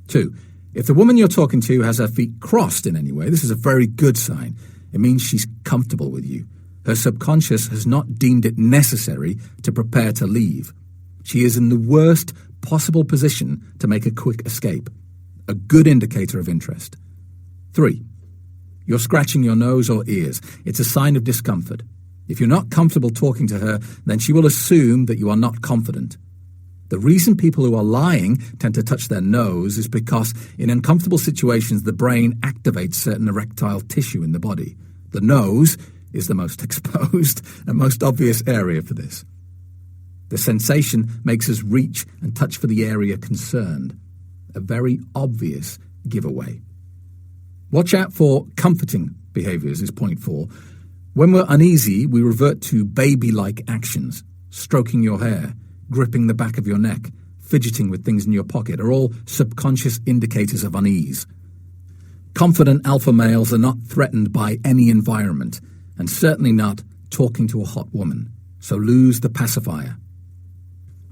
2. If the woman you're talking to has her feet crossed in any way, this is a very good sign. It means she's comfortable with you. Her subconscious has not deemed it necessary to prepare to leave. She is in the worst possible position to make a quick escape. A good indicator of interest. 3. You're scratching your nose or ears. It's a sign of discomfort. If you're not comfortable talking to her, then she will assume that you are not confident. The reason people who are lying tend to touch their nose is because in uncomfortable situations the brain activates certain erectile tissue in the body. The nose is the most exposed and most obvious area for this. The sensation makes us reach and touch for the area concerned. A very obvious giveaway. Watch out for comforting behaviours is point 4. When we're uneasy, we revert to baby-like actions. Stroking your hair, gripping the back of your neck, fidgeting with things in your pocket are all subconscious indicators of unease. Confident alpha males are not threatened by any environment, and certainly not talking to a hot woman, so lose the pacifier.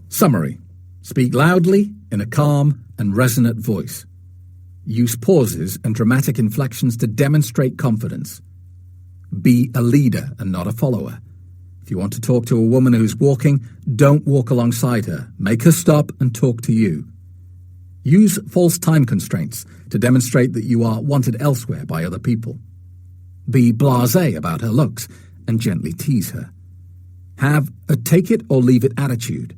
Summary. Speak loudly, in a calm and resonant voice. Use pauses and dramatic inflections to demonstrate confidence. Be a leader and not a follower. If you want to talk to a woman who's walking, don't walk alongside her. Make her stop and talk to you. Use false time constraints to demonstrate that you are wanted elsewhere by other people. Be blasé about her looks and gently tease her. Have a take-it-or-leave-it attitude.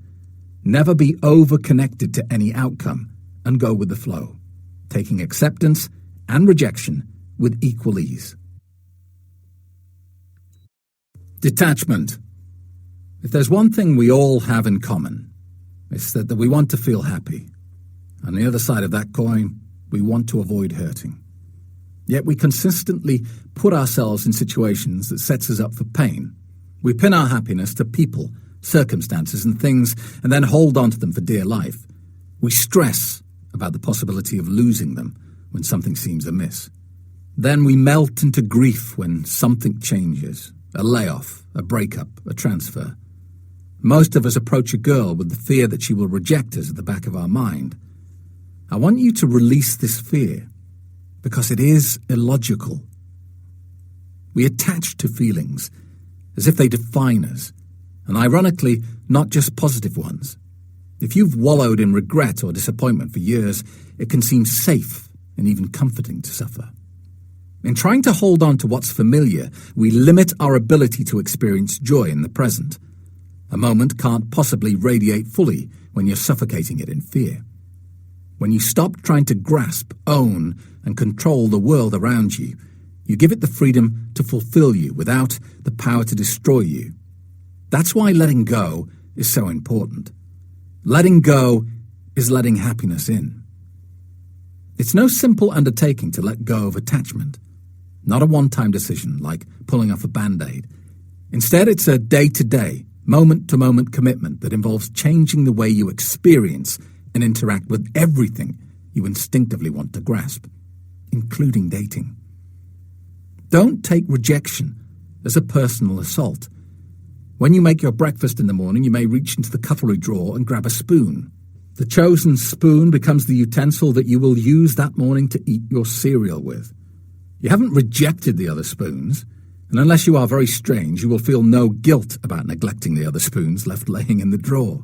Never be over-connected to any outcome and go with the flow, taking acceptance and rejection with equal ease. Detachment. If there's one thing we all have in common, it's that we want to feel happy. On the other side of that coin, we want to avoid hurting. Yet we consistently put ourselves in situations that sets us up for pain. We pin our happiness to people, circumstances and things, and then hold on to them for dear life. We stress about the possibility of losing them when something seems amiss. Then we melt into grief when something changes. A layoff, a breakup, a transfer. Most of us approach a girl with the fear that she will reject us at the back of our mind. I want you to release this fear, because it is illogical. We attach to feelings, as if they define us, and ironically, not just positive ones. If you've wallowed in regret or disappointment for years, it can seem safe and even comforting to suffer. In trying to hold on to what's familiar, we limit our ability to experience joy in the present. A moment can't possibly radiate fully when you're suffocating it in fear. When you stop trying to grasp, own, and control the world around you, you give it the freedom to fulfill you without the power to destroy you. That's why letting go is so important. Letting go is letting happiness in. It's no simple undertaking to let go of attachment. Not a one-time decision like pulling off a Band-Aid. Instead, it's a day-to-day, moment-to-moment commitment that involves changing the way you experience and interact with everything you instinctively want to grasp, including dating. Don't take rejection as a personal assault. When you make your breakfast in the morning, you may reach into the cutlery drawer and grab a spoon. The chosen spoon becomes the utensil that you will use that morning to eat your cereal with. You haven't rejected the other spoons, and unless you are very strange, you will feel no guilt about neglecting the other spoons left laying in the drawer.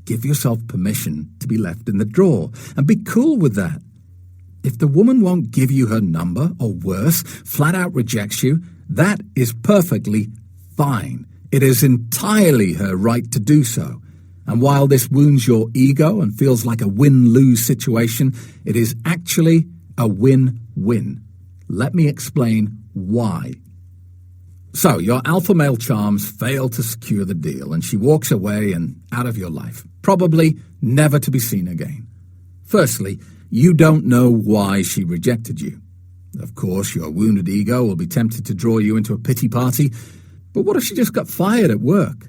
Give yourself permission to be left in the drawer, and be cool with that. If the woman won't give you her number, or worse, flat out rejects you, that is perfectly fine. It is entirely her right to do so. And while this wounds your ego and feels like a win-lose situation, it is actually a win-win. Let me explain why. So, your alpha male charms fail to secure the deal, and she walks away and out of your life, probably never to be seen again. Firstly, you don't know why she rejected you. Of course, your wounded ego will be tempted to draw you into a pity party, but what if she just got fired at work?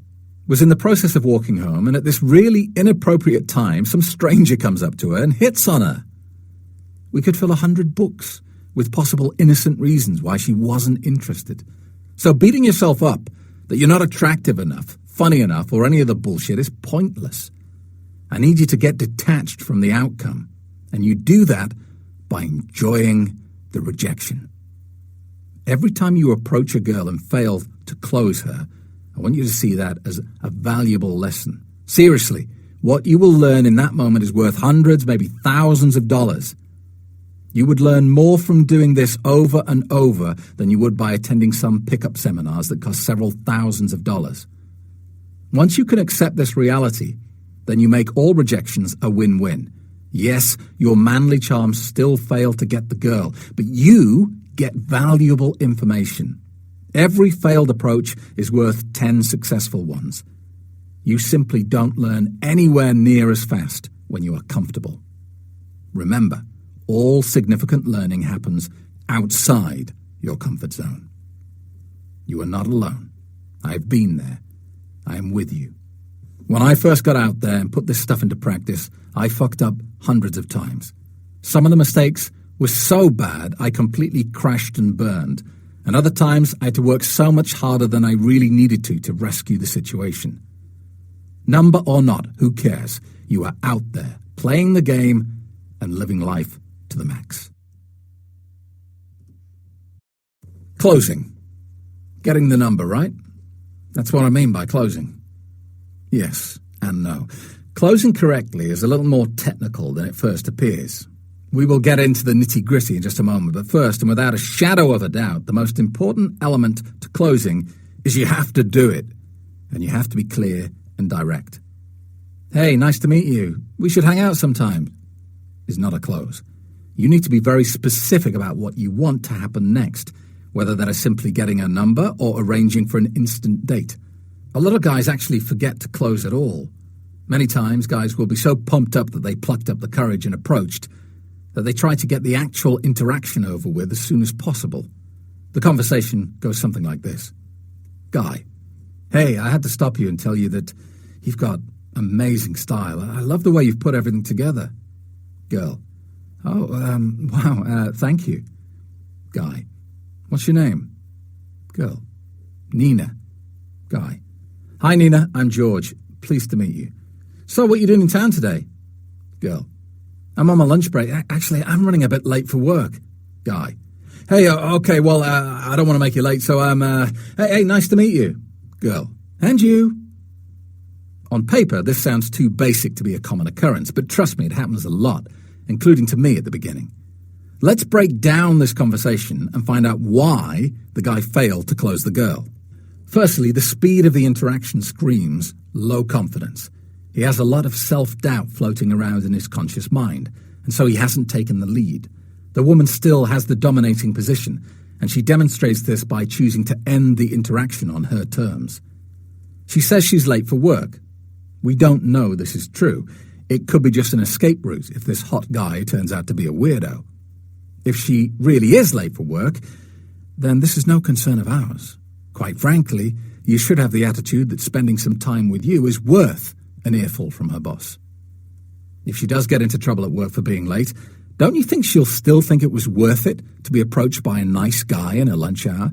Was in the process of walking home, and at this really inappropriate time, some stranger comes up to her and hits on her. We could fill 100 books with possible innocent reasons why she wasn't interested. So beating yourself up that you're not attractive enough, funny enough, or any of the bullshit is pointless. I need you to get detached from the outcome, and you do that by enjoying the rejection. Every time you approach a girl and fail to close her, I want you to see that as a valuable lesson. Seriously, what you will learn in that moment is worth hundreds, maybe thousands of dollars. You would learn more from doing this over and over than you would by attending some pickup seminars that cost several thousands of dollars. Once you can accept this reality, then you make all rejections a win-win. Yes, your manly charms still fail to get the girl, but you get valuable information. Every failed approach is worth 10 successful ones. You simply don't learn anywhere near as fast when you are comfortable. Remember, all significant learning happens outside your comfort zone. You are not alone. I've been there. I am with you. When I first got out there and put this stuff into practice, I fucked up hundreds of times. Some of the mistakes were so bad I completely crashed and burned, and other times I had to work so much harder than I really needed to rescue the situation. Number or not, who cares? You are out there, playing the game and living life to the max. Closing. Getting the number, right? That's what I mean by closing. Yes and no. Closing correctly is a little more technical than it first appears. We will get into the nitty-gritty in just a moment, but first, and without a shadow of a doubt, the most important element to closing is you have to do it, and you have to be clear and direct. Hey, nice to meet you. We should hang out sometime. Is not a close. You need to be very specific about what you want to happen next, whether that is simply getting a number or arranging for an instant date. A lot of guys actually forget to close at all. Many times, guys will be so pumped up that they plucked up the courage and approached, that they try to get the actual interaction over with as soon as possible. The conversation goes something like this. Guy, hey, I had to stop you and tell you that you've got amazing style. I love the way you've put everything together. Girl, wow, thank you. Guy, what's your name? Girl, Nina. Guy, hi Nina, I'm George. Pleased to meet you. So what are you doing in town today? Girl, I'm on my lunch break. Actually, I'm running a bit late for work. Guy, Hey, okay, well, I don't want to make you late, so hey, nice to meet you. Girl. And you. On paper, this sounds too basic to be a common occurrence, but trust me, it happens a lot, including to me at the beginning. Let's break down this conversation and find out why the guy failed to close the girl. Firstly, the speed of the interaction screams low confidence. He has a lot of self-doubt floating around in his conscious mind, and so he hasn't taken the lead. The woman still has the dominating position, and she demonstrates this by choosing to end the interaction on her terms. She says she's late for work. We don't know this is true. It could be just an escape route if this hot guy turns out to be a weirdo. If she really is late for work, then this is no concern of ours. Quite frankly, you should have the attitude that spending some time with you is worth an earful from her boss. If she does get into trouble at work for being late, don't you think she'll still think it was worth it to be approached by a nice guy in her lunch hour?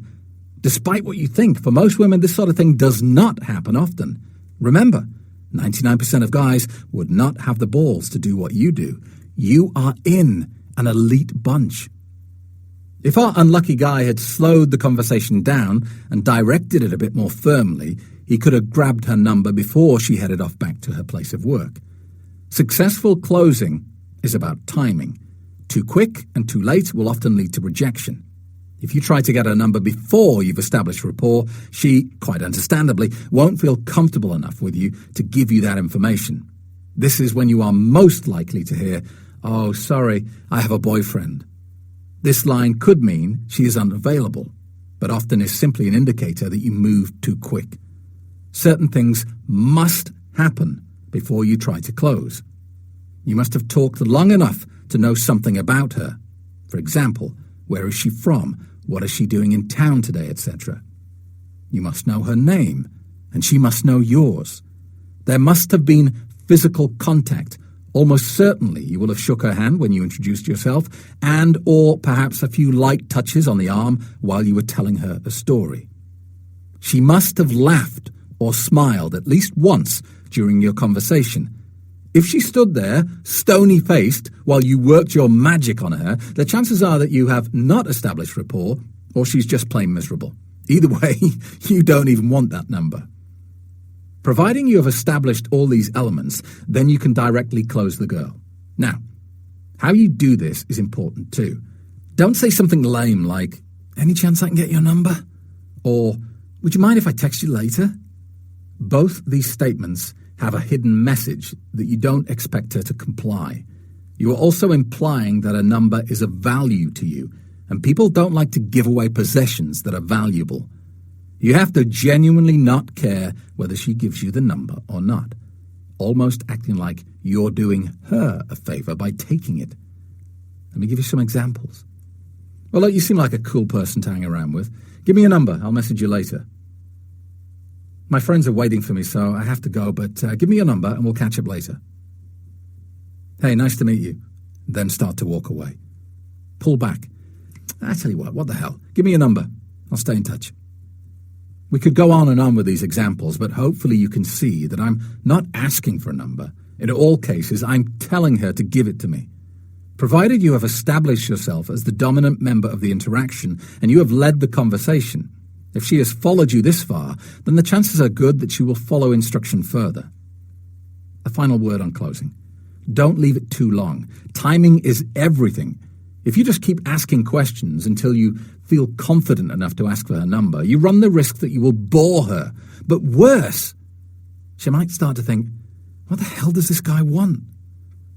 Despite what you think, for most women this sort of thing does not happen often. Remember, 99% of guys would not have the balls to do what you do. You are in an elite bunch. If our unlucky guy had slowed the conversation down and directed it a bit more firmly, he could have grabbed her number before she headed off back to her place of work. Successful closing is about timing. Too quick and too late will often lead to rejection. If you try to get her number before you've established rapport, she, quite understandably, won't feel comfortable enough with you to give you that information. This is when you are most likely to hear, "Oh, sorry, I have a boyfriend." This line could mean she is unavailable, but often is simply an indicator that you moved too quick. Certain things must happen before you try to close. You must have talked long enough to know something about her. For example, where is she from? What is she doing in town today, etc. You must know her name, and she must know yours. There must have been physical contact. Almost certainly you will have shook her hand when you introduced yourself, and or perhaps a few light touches on the arm while you were telling her a story. She must have laughed or smiled at least once during your conversation. If she stood there, stony-faced, while you worked your magic on her, the chances are that you have not established rapport, or she's just plain miserable. Either way, you don't even want that number. Providing you have established all these elements, then you can directly close the girl. Now, how you do this is important too. Don't say something lame like, "Any chance I can get your number?" Or, "Would you mind if I text you later?" Both these statements have a hidden message that you don't expect her to comply. You are also implying that a number is of value to you, and people don't like to give away possessions that are valuable. You have to genuinely not care whether she gives you the number or not, almost acting like you're doing her a favor by taking it. Let me give you some examples. "Well, look, you seem like a cool person to hang around with. Give me your number, I'll message you later." "My friends are waiting for me, so I have to go, but give me your number and we'll catch up later." "Hey, nice to meet you." Then start to walk away. Pull back. "I tell you what the hell? Give me your number. I'll stay in touch." We could go on and on with these examples, but hopefully you can see that I'm not asking for a number. In all cases, I'm telling her to give it to me. Provided you have established yourself as the dominant member of the interaction and you have led the conversation, if she has followed you this far, then the chances are good that she will follow instruction further. A final word on closing. Don't leave it too long. Timing is everything. If you just keep asking questions until you feel confident enough to ask for her number, you run the risk that you will bore her. But worse, she might start to think, "What the hell does this guy want?"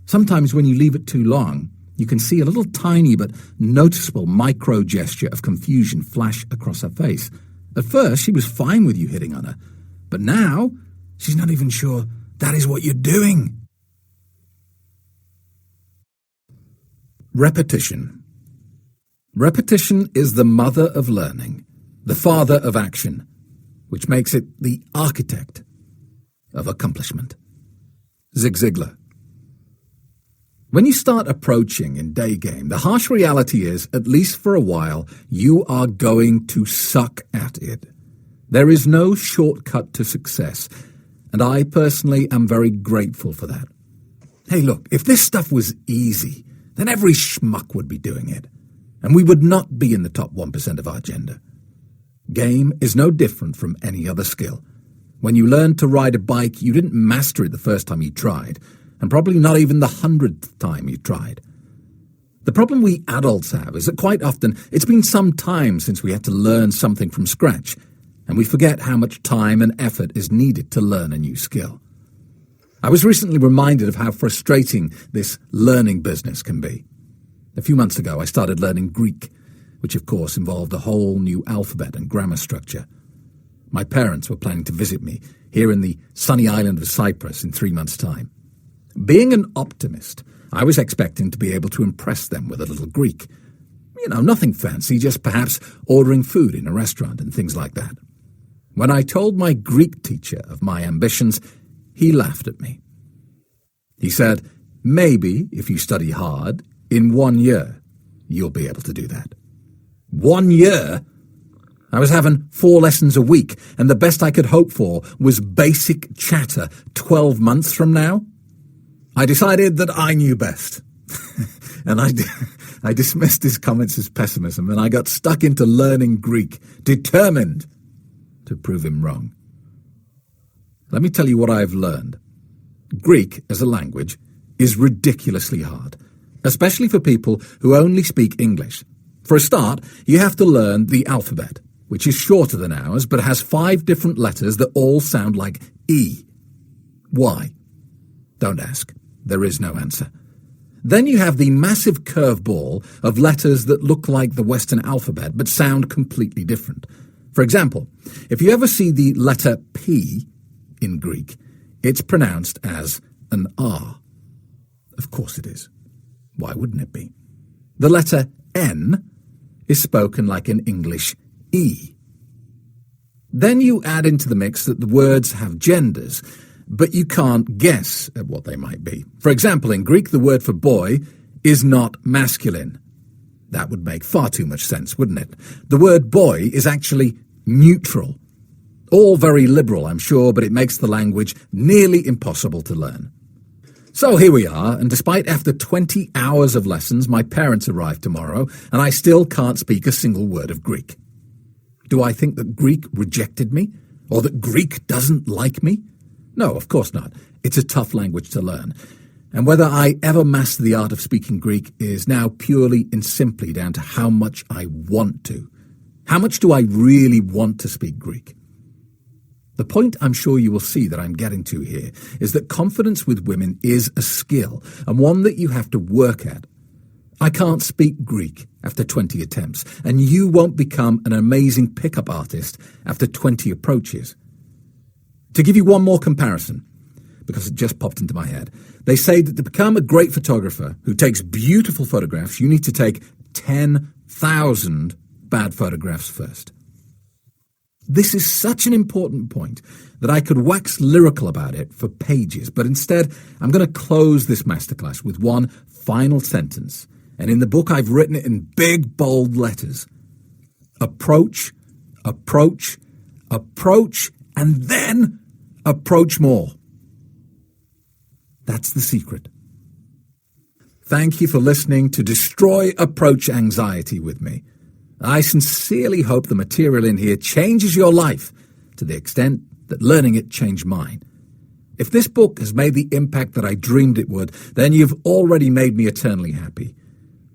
Sometimes when you leave it too long, you can see a little tiny but noticeable micro gesture of confusion flash across her face. At first, she was fine with you hitting on her, but now she's not even sure that is what you're doing. Repetition. Repetition is the mother of learning, the father of action, which makes it the architect of accomplishment. Zig Ziglar. When you start approaching in day game, the harsh reality is, at least for a while, you are going to suck at it. There is no shortcut to success, and I personally am very grateful for that. Hey, look, if this stuff was easy, then every schmuck would be doing it. and we would not be in the top 1% of our gender. Game is no different from any other skill. When you learned to ride a bike, you didn't master it the first time you tried, and probably not even the 100th time you tried. The problem we adults have is that quite often it's been some time since we had to learn something from scratch, and we forget how much time and effort is needed to learn a new skill. I was recently reminded of how frustrating this learning business can be. A few months ago, I started learning Greek, which of course involved a whole new alphabet and grammar structure. My parents were planning to visit me here in the sunny island of Cyprus in 3 months' time. Being an optimist, I was expecting to be able to impress them with a little Greek. Nothing fancy, just perhaps ordering food in a restaurant and things like that. When I told my Greek teacher of my ambitions, he laughed at me. He said, "Maybe if you study hard, in 1 year, you'll be able to do that." 1 year? I was having 4 lessons a week, and the best I could hope for was basic chatter 12 months from now. I decided that I knew best. And I dismissed his comments as pessimism, and I got stuck into learning Greek, determined to prove him wrong. Let me tell you what I've learned. Greek, as a language, is ridiculously hard, especially for people who only speak English. For a start, you have to learn the alphabet, which is shorter than ours, but has 5 different letters that all sound like E. Why? Don't ask. There is no answer. Then you have the massive curveball of letters that look like the Western alphabet but sound completely different. For example, if you ever see the letter P in Greek, it's pronounced as an R. Of course it is. Why wouldn't it be? The letter N is spoken like an English E. Then you add into the mix that the words have genders, but you can't guess at what they might be. For example, in Greek, the word for boy is not masculine. That would make far too much sense, wouldn't it? The word boy is actually neutral. All very liberal, I'm sure, but it makes the language nearly impossible to learn. So here we are, and despite after 20 hours of lessons, my parents arrive tomorrow, and I still can't speak a single word of Greek. Do I think that Greek rejected me? Or that Greek doesn't like me? No, of course not. It's a tough language to learn. And whether I ever master the art of speaking Greek is now purely and simply down to how much I want to. How much do I really want to speak Greek? The point I'm sure you will see that I'm getting to here is that confidence with women is a skill, and one that you have to work at. I can't speak Greek after 20 attempts, and you won't become an amazing pickup artist after 20 approaches. To give you one more comparison, because it just popped into my head, they say that to become a great photographer who takes beautiful photographs, you need to take 10,000 bad photographs first. This is such an important point that I could wax lyrical about it for pages, but instead I'm going to close this masterclass with one final sentence, and in the book I've written it in big, bold letters. Approach, approach, approach, and then approach more. That's the secret. Thank you for listening to Destroy Approach Anxiety with me. I sincerely hope the material in here changes your life to the extent that learning it changed mine. If this book has made the impact that I dreamed it would, then you've already made me eternally happy.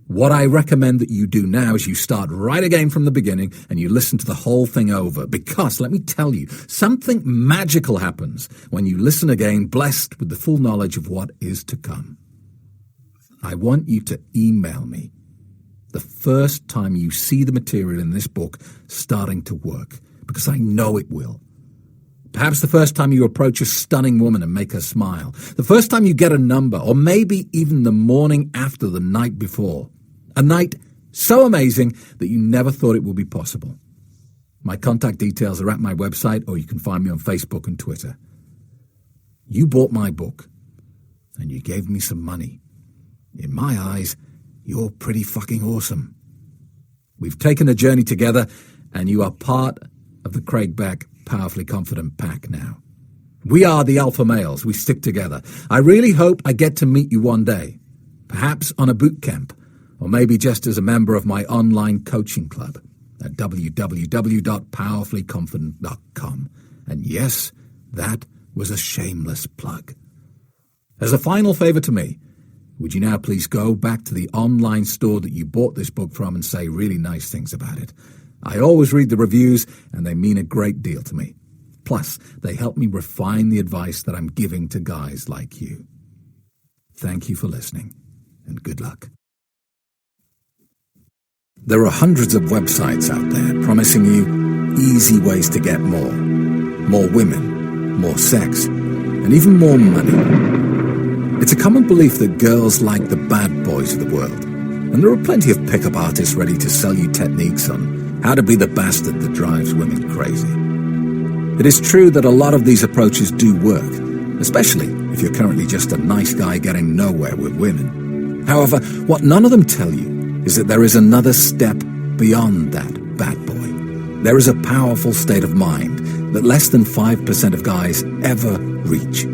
What I recommend that you do now is you start right again from the beginning and you listen to the whole thing over, because, let me tell you, something magical happens when you listen again, blessed with the full knowledge of what is to come. I want you to email me the first time you see the material in this book starting to work, because I know it will. Perhaps the first time you approach a stunning woman and make her smile. The first time you get a number, or maybe even the morning after the night before. A night so amazing that you never thought it would be possible. My contact details are at my website, or you can find me on Facebook and Twitter. You bought my book, and you gave me some money. In my eyes, you're pretty fucking awesome. We've taken a journey together, and you are part of the Craig Beck Powerfully Confident pack now. We are the alpha males. We stick together. I really hope I get to meet you one day, perhaps on a boot camp, or maybe just as a member of my online coaching club at www.powerfullyconfident.com. And yes, that was a shameless plug. As a final favor to me, would you now please go back to the online store that you bought this book from and say really nice things about it? I always read the reviews, and they mean a great deal to me. Plus, they help me refine the advice that I'm giving to guys like you. Thank you for listening, and good luck. There are hundreds of websites out there promising you easy ways to get more. More women, more sex, and even more money. It's a common belief that girls like the bad boys of the world, and there are plenty of pickup artists ready to sell you techniques on how to be the bastard that drives women crazy. It is true that a lot of these approaches do work, especially if you're currently just a nice guy getting nowhere with women. However, what none of them tell you is that there is another step beyond that bad boy. There is a powerful state of mind that less than 5% of guys ever reach.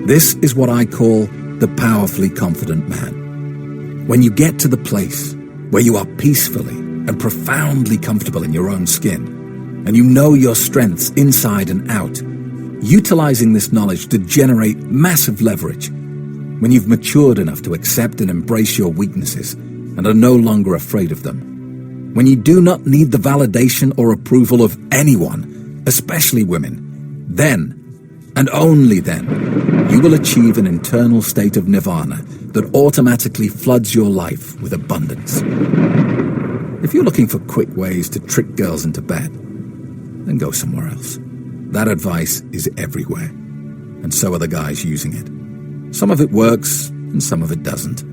This is what I call the powerfully confident man. When you get to the place where you are peacefully and profoundly comfortable in your own skin, and you know your strengths inside and out, utilizing this knowledge to generate massive leverage. When you've matured enough to accept and embrace your weaknesses and are no longer afraid of them. When you do not need the validation or approval of anyone, especially women, then, and only then, you will achieve an internal state of nirvana that automatically floods your life with abundance. If you're looking for quick ways to trick girls into bed, then go somewhere else. That advice is everywhere, and so are the guys using it. Some of it works, and some of it doesn't.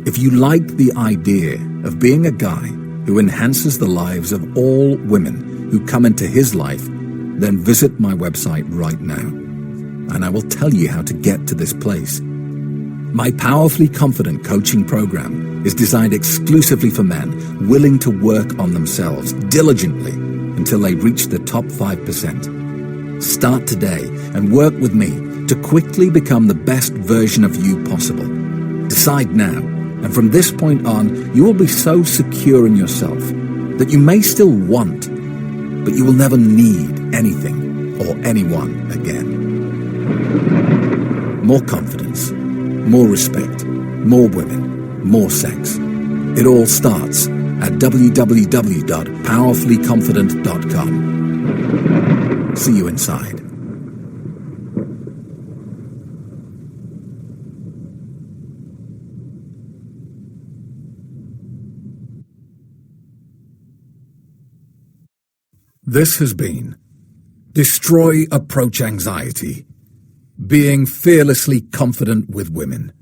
If you like the idea of being a guy who enhances the lives of all women who come into his life, then visit my website right now, and I will tell you how to get to this place. My Powerfully Confident coaching program is designed exclusively for men willing to work on themselves diligently until they reach the top 5%. Start today and work with me to quickly become the best version of you possible. Decide now, and from this point on, you will be so secure in yourself that you may still want, but you will never need anything or anyone again. More confidence, more respect, more women, more sex. It all starts at www.powerfullyconfident.com. See you inside. This has been Destroy Approach Anxiety, Being Fearlessly Confident with Women.